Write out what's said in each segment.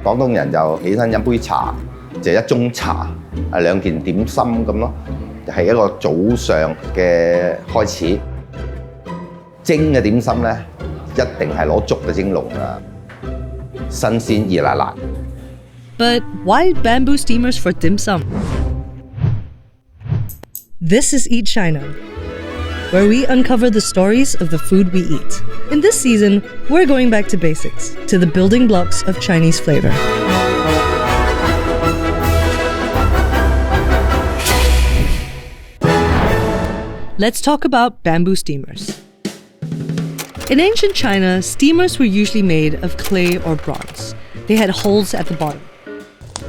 廣東人就起身飲杯茶，就一盅茶，兩件點心咁咯，係一個早上嘅開始。蒸嘅點心咧，一定係攞竹嘅蒸籠啊，新鮮熱辣辣。But why bamboo steamers for dim sum? This is Eat China, where we uncover the stories of the food we eat. In this season, we're going back to basics, to the building blocks of Chinese flavor. Let's talk about bamboo steamers. In ancient China, steamers were usually made of clay or bronze. They had holes at the bottom.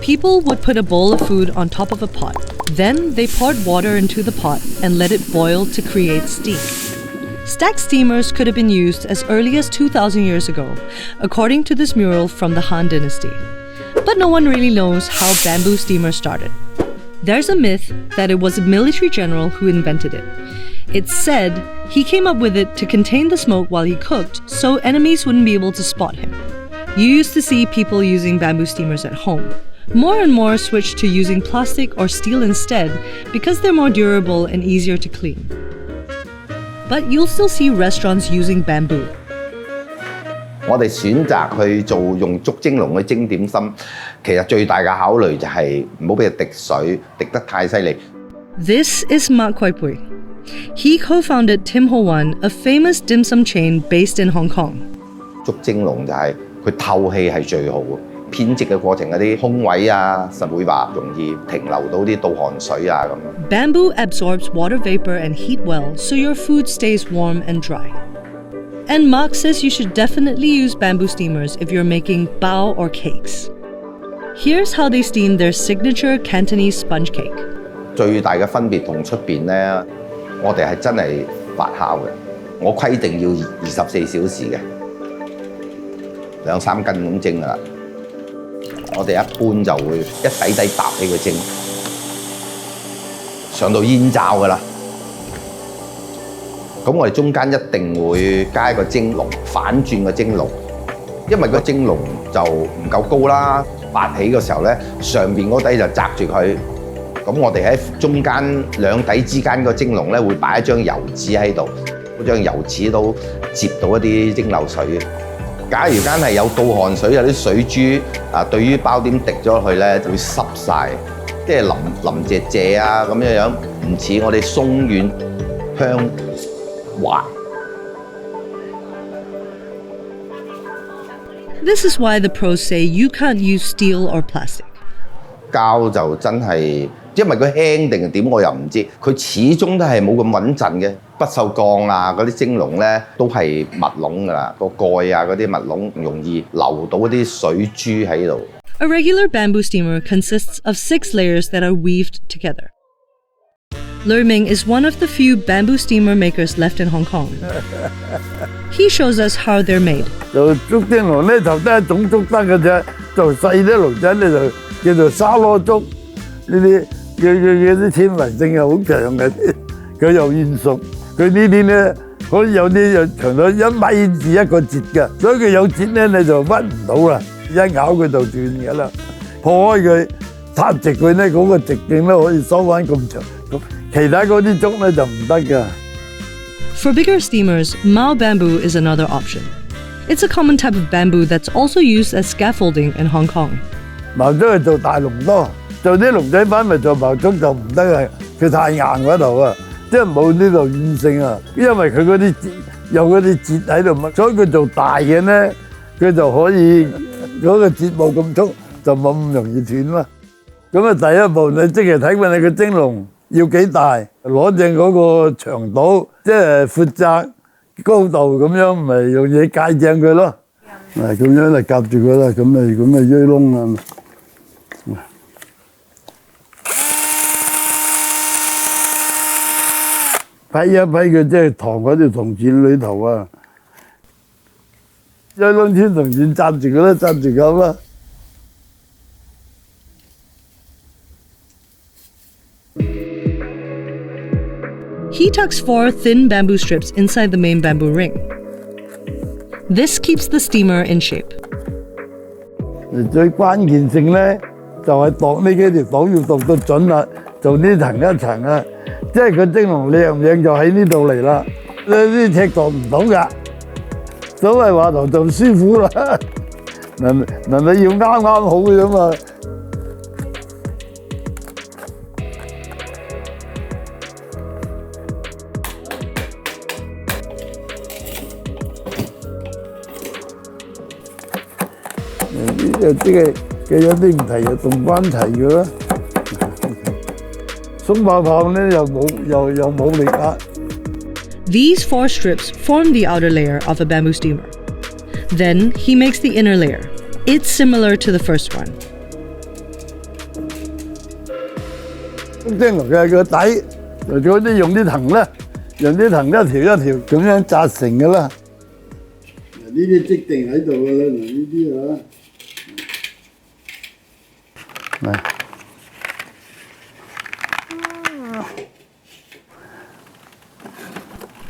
People would put a bowl of food on top of a pot. Then they poured water into the pot and let it boil to create steam. Stack steamers could have been used as early as 2,000 years ago, according to this mural from the Han Dynasty. But no one really knows how bamboo steamers started. There's a myth that it was a military general who invented it. It's said he came up with it to contain the smoke while he cooked, so enemies wouldn't be able to spot him. You used to see people using bamboo steamers at home. More and more switched to using plastic or steel instead because they're more durable and easier to clean. But you'll still see restaurants using bamboo. 我哋選擇去做用竹蒸籠去蒸點心，其實最大嘅考慮就係唔好俾佢滴水，滴得太犀利。This is Mark Kuipui. He co-founded Tim Ho Wan, a famous dim sum chain based in Hong Kong. 竹蒸籠就係佢透氣係最好嘅，編織嘅過程嗰啲空位啊，實會話容易停留到啲倒汗水啊咁。Bamboo absorbs water vapor and heat well, so your food stays warm and dry. And Mark says you should definitely use bamboo steamers if you're making bao or cakes. Here's how they steam their signature Cantonese sponge cake. 最大嘅分別同出邊咧，我哋係真係發酵嘅，我規定要24小時嘅，2-3斤咁蒸噶啦。我哋一般就會一底底搭起佢蒸，上到煙罩噶啦。咁我哋中間一定會加一個蒸籠，反轉個蒸籠，因為個蒸籠就唔夠高啦，拔起嘅時候咧，上邊嗰底就擲住佢。咁我哋喺中間兩底之間個蒸籠咧，會擺一張油紙喺度，嗰張油紙都接到一啲蒸餾水嘅。假如間係有倒汗水，有啲水珠啊，對於包點滴咗落去咧，就會濕晒，即係淋謝謝啊咁樣樣，唔似我哋鬆軟香滑。This is why the pros say you can't use steel or plastic. 膠就真係，因為佢輕定係點我又唔知，佢始終都係冇咁穩陣嘅。不鏽鋼啊，嗰啲蒸籠咧都係密籠㗎啦，個蓋啊嗰啲密籠容易流到嗰啲水珠喺度。A regular bamboo steamer consists of 6 layers that are weaved together. Lerming is one of the few bamboo steamer makers left in Hong Kong. He shows us how they're made. 就竹蒸籠咧就得一種竹得嘅啫，就細啲籠仔咧就叫做沙羅竹，呢啲佢啲纖維性係好強嘅，佢又軟熟。佢呢啲咧可以有啲又長到1米至1個節嘅，所以佢有節咧你就屈唔到啦，一咬佢就斷㗎啦。破開佢，拆直佢咧嗰個直徑咧可以收翻咁長，其他嗰啲竹咧就唔得㗎。For bigger steamers, Mao bamboo is another option. It's a common type of bamboo that's also used as scaffolding in Hong Kong. 茅竹係做大籠多，做啲籠仔板咪做茅竹就唔得啊，佢太硬嗰度啊。即係冇呢度軟性啊，因為佢嗰啲有嗰啲節喺度嘛，所以佢做大嘅咧，佢就可以嗰個節冇咁粗，就冇咁容易斷啦。咁啊，第一步你即係睇下你個蒸籠要幾大，攞正嗰個長度，即係闊窄高度咁樣，咪用嘢界正佢咯。咁樣就夾住佢啦，咁咪鋥窿啊。批一批佢即係糖嗰條銅線裏頭啊，鋥窿穿銅線紮住佢啦，紮住咁啦。He tucks 4 thin bamboo strips inside the main bamboo ring. This keeps the steamer in shape. 最關鍵性咧就係度呢幾條檔要度到準啦，做呢層一層啊，即係個蒸籠靚唔靚就喺呢度嚟啦。呢啲尺度唔到㗎，所謂話頭做師傅啦，嗱你要啱啱好嘅啫嘛。呢個有啲唔齊又動翻齊嘅啦，鬆爆炮咧又冇力啦。These 4 strips form the outer layer of a bamboo steamer. Then he makes the inner layer. It's similar to the first one. 蒸籠嘅個底就嗰啲用啲藤啦，用啲藤一條一條咁樣紮成嘅啦。呢啲積定喺度嘅啦，嗱呢啲啊。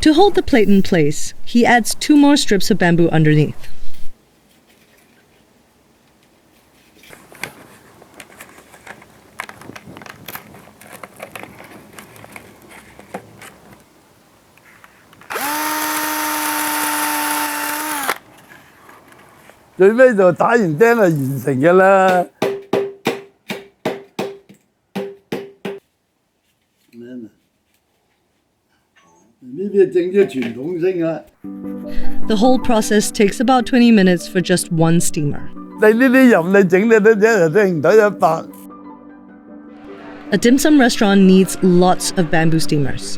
To hold the plate in place, he adds 2 more strips of bamboo underneath. "最尾就打完釘就完成嘅啦。呢啲整咗傳統聲啊！ The whole process takes about 20 minutes for just 1 steamer. 你呢啲任你整你都整唔到100。A dim sum restaurant needs lots of bamboo steamers.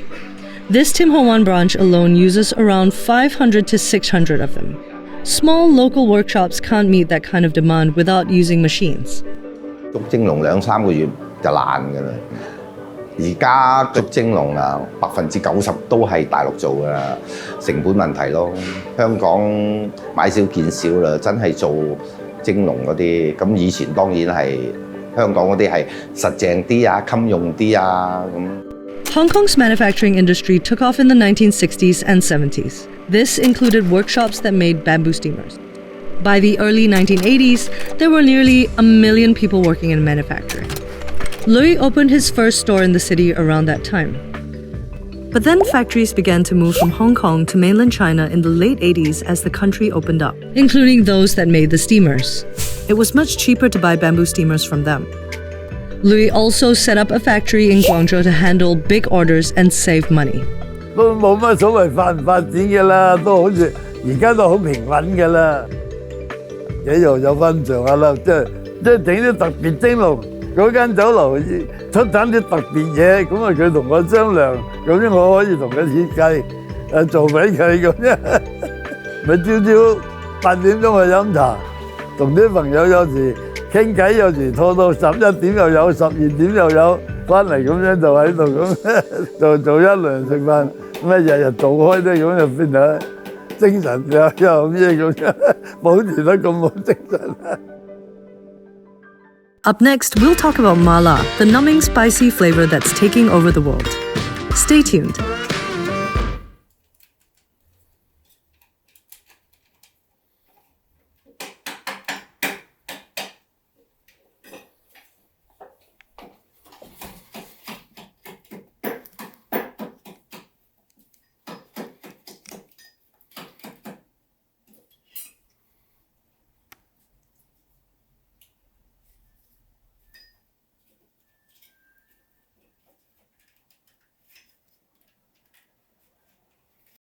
This Tim Ho Wan branch alone uses around 500 to 600 of them. Small local workshops can't meet that kind of demand without using machines. 焗蒸籠2-3個月就爛㗎啦。而家焗蒸籠啊，90%都係大陸做㗎啦，成本問題咯。香港買少見少啦，真係做蒸籠嗰啲，咁以前當然係香港嗰啲係實淨啲啊，襟用啲啊咁。Hong Kong's manufacturing industry took off in the 1960s and 70s. This included workshops that made bamboo steamers. By the early 1980s, there were nearly 1 million people working in manufacturing. Louis opened his first store in the city around that time. But then factories began to move from Hong Kong to mainland China in the late 80s as the country opened up, including those that made the steamers. It was much cheaper to buy bamboo steamers from them. Louis also set up a factory in Guangzhou to handle big orders and save money. 都冇乜所謂發唔發展嘅啦，都好似而家都好平穩嘅啦。幾樣有分上下啦，即係整啲特別蒸籠。嗰間酒樓出產啲特別嘢，咁啊佢同我商量，咁樣我可以同佢設計，做俾佢咁啫。咪朝朝8點鐘去飲茶，同啲朋友有時傾偈，有時拖到11點又有，12點又有，翻嚟咁樣就喺度咁做一輪食飯，咁啊日日做開啲咁就變咗精神又咩咁樣，保持得咁冇精神。Up next, we'll talk about mala, the numbing spicy flavor that's taking over the world. Stay tuned.